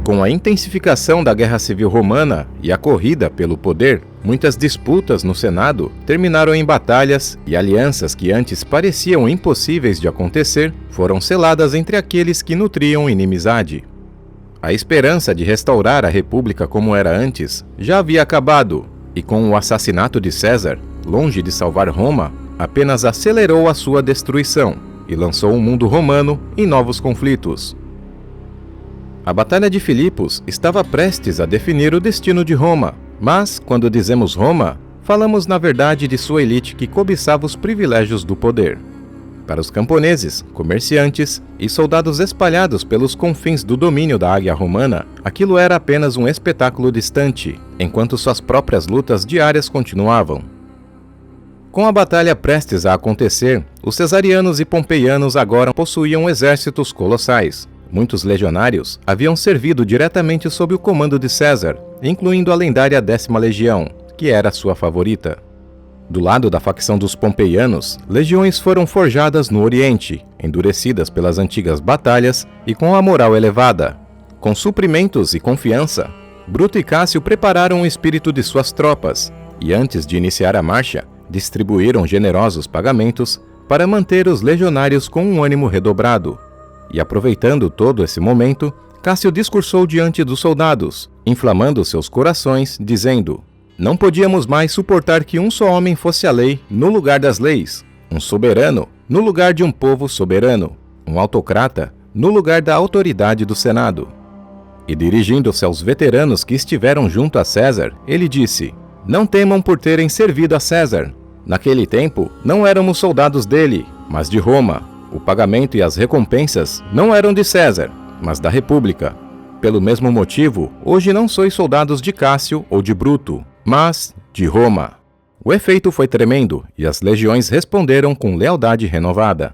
Com a intensificação da Guerra Civil Romana e a corrida pelo poder, muitas disputas no Senado terminaram em batalhas e alianças que antes pareciam impossíveis de acontecer foram seladas entre aqueles que nutriam inimizade. A esperança de restaurar a República como era antes já havia acabado, e com o assassinato de César, longe de salvar Roma, apenas acelerou a sua destruição e lançou o mundo romano em novos conflitos. A Batalha de Filipos estava prestes a definir o destino de Roma, mas, quando dizemos Roma, falamos na verdade de sua elite que cobiçava os privilégios do poder. Para os camponeses, comerciantes e soldados espalhados pelos confins do domínio da Águia Romana, aquilo era apenas um espetáculo distante, enquanto suas próprias lutas diárias continuavam. Com a batalha prestes a acontecer, os cesarianos e pompeianos agora possuíam exércitos colossais. Muitos legionários haviam servido diretamente sob o comando de César, incluindo a lendária 10ª Legião, que era sua favorita. Do lado da facção dos pompeianos, legiões foram forjadas no Oriente, endurecidas pelas antigas batalhas e com a moral elevada. Com suprimentos e confiança, Bruto e Cássio prepararam o espírito de suas tropas e, antes de iniciar a marcha, distribuíram generosos pagamentos para manter os legionários com um ânimo redobrado. E aproveitando todo esse momento, Cássio discursou diante dos soldados, inflamando seus corações, dizendo: não podíamos mais suportar que um só homem fosse a lei no lugar das leis, um soberano no lugar de um povo soberano, um autocrata no lugar da autoridade do Senado. E dirigindo-se aos veteranos que estiveram junto a César, ele disse: não temam por terem servido a César. Naquele tempo, não éramos soldados dele, mas de Roma. O pagamento e as recompensas não eram de César, mas da República. Pelo mesmo motivo, hoje não sois soldados de Cássio ou de Bruto, mas de Roma. O efeito foi tremendo e as legiões responderam com lealdade renovada.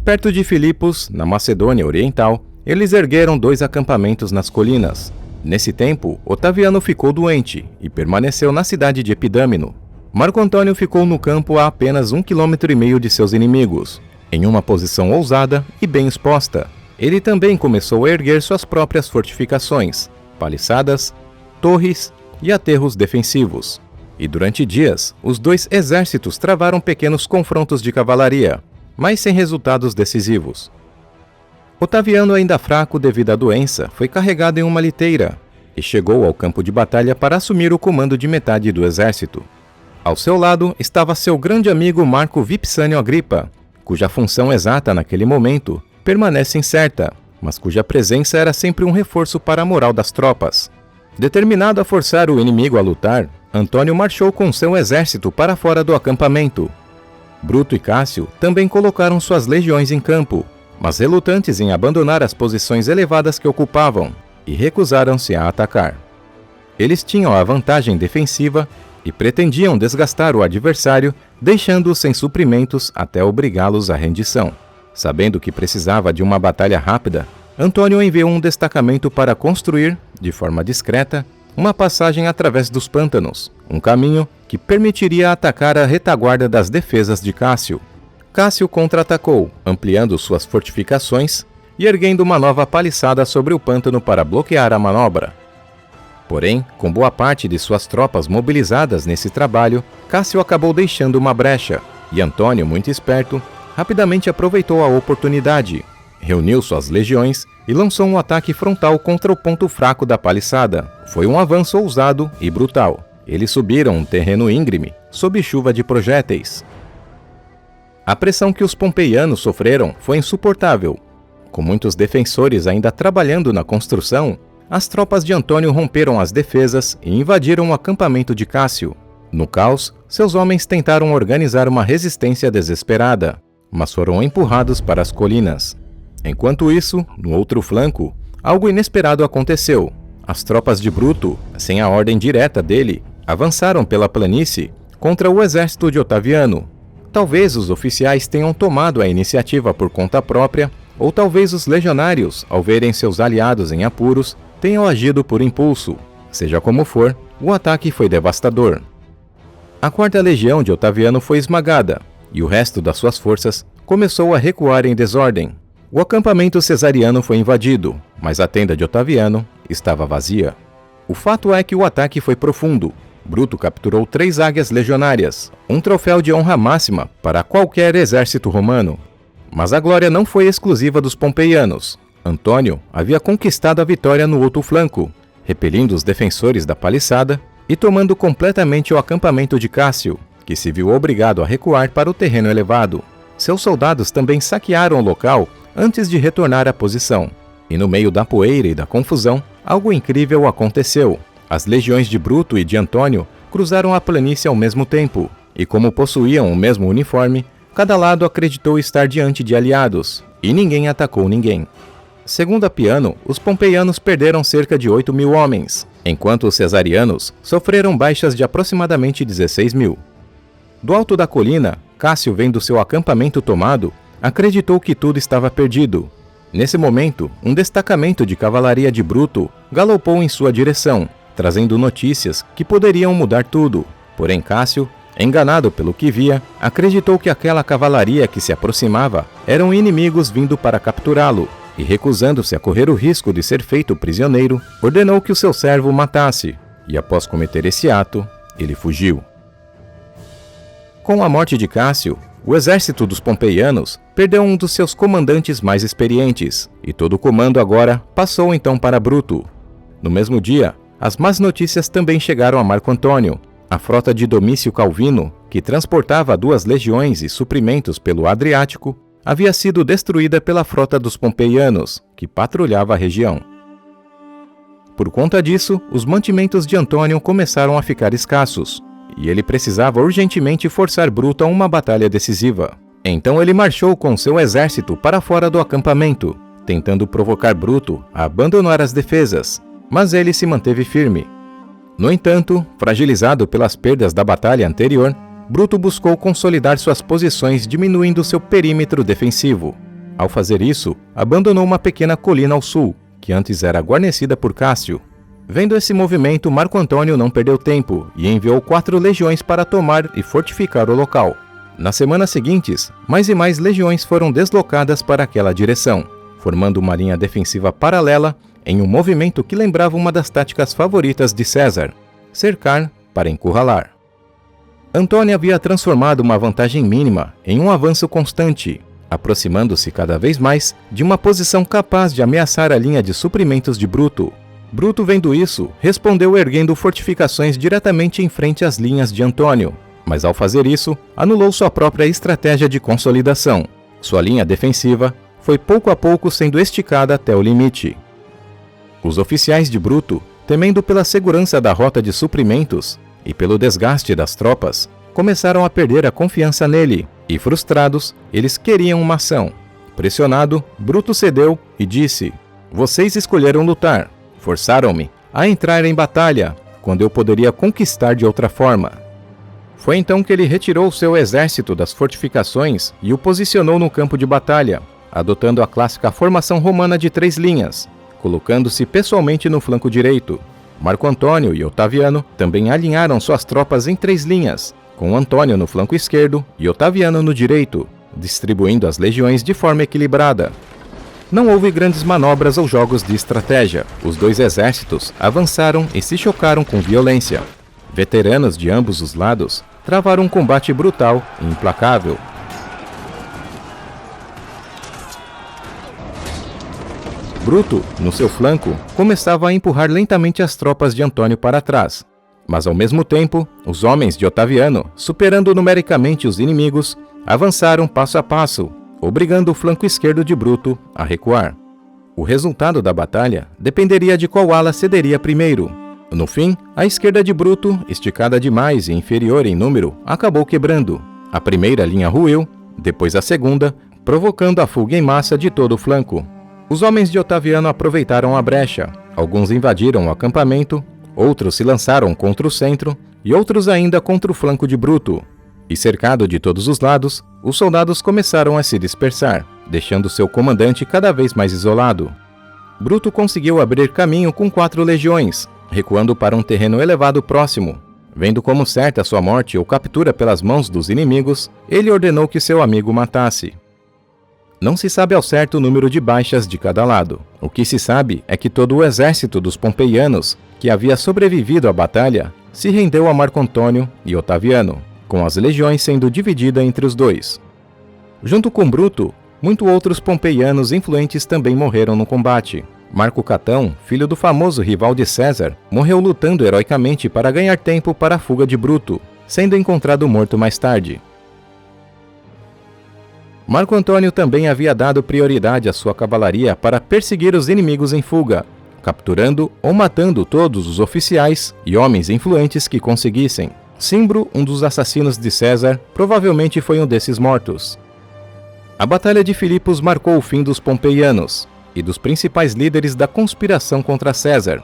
Perto de Filipos, na Macedônia Oriental, eles ergueram 2 acampamentos nas colinas. Nesse tempo, Otaviano ficou doente e permaneceu na cidade de Epidâmino. Marco Antônio ficou no campo a apenas 1,5 km de seus inimigos, em uma posição ousada e bem exposta. Ele também começou a erguer suas próprias fortificações, paliçadas, torres e aterros defensivos. E durante dias, os 2 exércitos travaram pequenos confrontos de cavalaria, mas sem resultados decisivos. Otaviano, ainda fraco devido à doença, foi carregado em uma liteira e chegou ao campo de batalha para assumir o comando de metade do exército. Ao seu lado estava seu grande amigo Marco Vipsânio Agripa, cuja função exata naquele momento permanece incerta, mas cuja presença era sempre um reforço para a moral das tropas. Determinado a forçar o inimigo a lutar, Antônio marchou com seu exército para fora do acampamento. Bruto e Cássio também colocaram suas legiões em campo, mas relutantes em abandonar as posições elevadas que ocupavam, e recusaram-se a atacar. Eles tinham a vantagem defensiva e pretendiam desgastar o adversário, deixando-o sem suprimentos até obrigá-los à rendição. Sabendo que precisava de uma batalha rápida, Antônio enviou um destacamento para construir, de forma discreta, uma passagem através dos pântanos, um caminho que permitiria atacar a retaguarda das defesas de Cássio. Cássio contra-atacou, ampliando suas fortificações e erguendo uma nova paliçada sobre o pântano para bloquear a manobra. Porém, com boa parte de suas tropas mobilizadas nesse trabalho, Cássio acabou deixando uma brecha, e Antônio, muito esperto, rapidamente aproveitou a oportunidade, reuniu suas legiões e lançou um ataque frontal contra o ponto fraco da paliçada. Foi um avanço ousado e brutal. Eles subiram um terreno íngreme, sob chuva de projéteis. A pressão que os pompeianos sofreram foi insuportável. Com muitos defensores ainda trabalhando na construção, as tropas de Antônio romperam as defesas e invadiram o acampamento de Cássio. No caos, seus homens tentaram organizar uma resistência desesperada, mas foram empurrados para as colinas. Enquanto isso, no outro flanco, algo inesperado aconteceu. As tropas de Bruto, sem a ordem direta dele, avançaram pela planície contra o exército de Otaviano. Talvez os oficiais tenham tomado a iniciativa por conta própria, ou talvez os legionários, ao verem seus aliados em apuros, tenham agido por impulso. Seja como for, o ataque foi devastador. A 4ª Legião de Otaviano foi esmagada, e o resto das suas forças começou a recuar em desordem. O acampamento cesariano foi invadido, mas a tenda de Otaviano estava vazia. O fato é que o ataque foi profundo. Bruto capturou 3 águias legionárias, um troféu de honra máxima para qualquer exército romano. Mas a glória não foi exclusiva dos pompeianos. Antônio havia conquistado a vitória no outro flanco, repelindo os defensores da paliçada e tomando completamente o acampamento de Cássio, que se viu obrigado a recuar para o terreno elevado. Seus soldados também saquearam o local antes de retornar à posição. E no meio da poeira e da confusão, algo incrível aconteceu. As legiões de Bruto e de Antônio cruzaram a planície ao mesmo tempo, e como possuíam o mesmo uniforme, cada lado acreditou estar diante de aliados, e ninguém atacou ninguém. Segundo Apiano, os pompeianos perderam cerca de 8.000 homens, enquanto os cesarianos sofreram baixas de aproximadamente 16.000. Do alto da colina, Cássio, vendo seu acampamento tomado, acreditou que tudo estava perdido. Nesse momento, um destacamento de cavalaria de Bruto galopou em sua direção, trazendo notícias que poderiam mudar tudo. Porém, Cássio, enganado pelo que via, acreditou que aquela cavalaria que se aproximava eram inimigos vindo para capturá-lo, e recusando-se a correr o risco de ser feito prisioneiro, ordenou que o seu servo o matasse, e após cometer esse ato, ele fugiu. Com a morte de Cássio, o exército dos pompeianos perdeu um dos seus comandantes mais experientes, e todo o comando agora passou então para Bruto. No mesmo dia, as más notícias também chegaram a Marco Antônio. A frota de Domício Calvino, que transportava 2 legiões e suprimentos pelo Adriático, havia sido destruída pela frota dos pompeianos, que patrulhava a região. Por conta disso, os mantimentos de Antônio começaram a ficar escassos, e ele precisava urgentemente forçar Bruto a uma batalha decisiva. Então ele marchou com seu exército para fora do acampamento, tentando provocar Bruto a abandonar as defesas, mas ele se manteve firme. No entanto, fragilizado pelas perdas da batalha anterior, Bruto buscou consolidar suas posições diminuindo seu perímetro defensivo. Ao fazer isso, abandonou uma pequena colina ao sul, que antes era guarnecida por Cássio. Vendo esse movimento, Marco Antônio não perdeu tempo e enviou 4 legiões para tomar e fortificar o local. Nas semanas seguintes, mais e mais legiões foram deslocadas para aquela direção, formando uma linha defensiva paralela em um movimento que lembrava uma das táticas favoritas de César: cercar para encurralar. Antônio havia transformado uma vantagem mínima em um avanço constante, aproximando-se cada vez mais de uma posição capaz de ameaçar a linha de suprimentos de Bruto. Bruto, vendo isso, respondeu erguendo fortificações diretamente em frente às linhas de Antônio, mas ao fazer isso, anulou sua própria estratégia de consolidação. Sua linha defensiva foi pouco a pouco sendo esticada até o limite. Os oficiais de Bruto, temendo pela segurança da rota de suprimentos e pelo desgaste das tropas, começaram a perder a confiança nele, e frustrados, eles queriam uma ação. Pressionado, Bruto cedeu e disse: "Vocês escolheram lutar, forçaram-me a entrar em batalha, quando eu poderia conquistar de outra forma." Foi então que ele retirou seu exército das fortificações e o posicionou no campo de batalha, adotando a clássica formação romana de 3 linhas, colocando-se pessoalmente no flanco direito. Marco Antônio e Otaviano também alinharam suas tropas em 3 linhas, com Antônio no flanco esquerdo e Otaviano no direito, distribuindo as legiões de forma equilibrada. Não houve grandes manobras ou jogos de estratégia. Os 2 exércitos avançaram e se chocaram com violência. Veteranos de ambos os lados travaram um combate brutal e implacável. Bruto, no seu flanco, começava a empurrar lentamente as tropas de Antônio para trás. Mas ao mesmo tempo, os homens de Otaviano, superando numericamente os inimigos, avançaram passo a passo, obrigando o flanco esquerdo de Bruto a recuar. O resultado da batalha dependeria de qual ala cederia primeiro. No fim, a esquerda de Bruto, esticada demais e inferior em número, acabou quebrando. A primeira linha ruiu, depois a segunda, provocando a fuga em massa de todo o flanco. Os homens de Otaviano aproveitaram a brecha. Alguns invadiram o acampamento, outros se lançaram contra o centro e outros ainda contra o flanco de Bruto. E cercado de todos os lados, os soldados começaram a se dispersar, deixando seu comandante cada vez mais isolado. Bruto conseguiu abrir caminho com 4 legiões, recuando para um terreno elevado próximo. Vendo como certa sua morte ou captura pelas mãos dos inimigos, ele ordenou que seu amigo matasse. Não se sabe ao certo o número de baixas de cada lado. O que se sabe é que todo o exército dos pompeianos, que havia sobrevivido à batalha, se rendeu a Marco Antônio e Otaviano, com as legiões sendo divididas entre os dois. Junto com Bruto, muitos outros pompeianos influentes também morreram no combate. Marco Catão, filho do famoso rival de César, morreu lutando heroicamente para ganhar tempo para a fuga de Bruto, sendo encontrado morto mais tarde. Marco Antônio também havia dado prioridade à sua cavalaria para perseguir os inimigos em fuga, capturando ou matando todos os oficiais e homens influentes que conseguissem. Cimbro, um dos assassinos de César, provavelmente foi um desses mortos. A Batalha de Filipos marcou o fim dos pompeianos e dos principais líderes da conspiração contra César.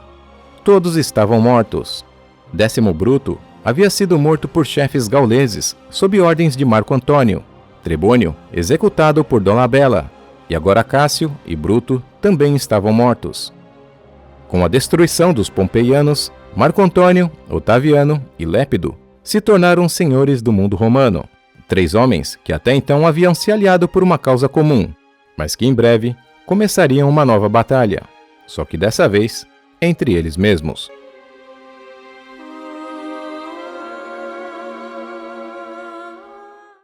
Todos estavam mortos. Décimo Bruto havia sido morto por chefes gauleses, sob ordens de Marco Antônio. Trebônio, executado por Dolabella, e agora Cássio e Bruto também estavam mortos. Com a destruição dos pompeianos, Marco Antônio, Otaviano e Lépido se tornaram senhores do mundo romano. 3 homens que até então haviam se aliado por uma causa comum, mas que em breve começariam uma nova batalha, só que dessa vez entre eles mesmos.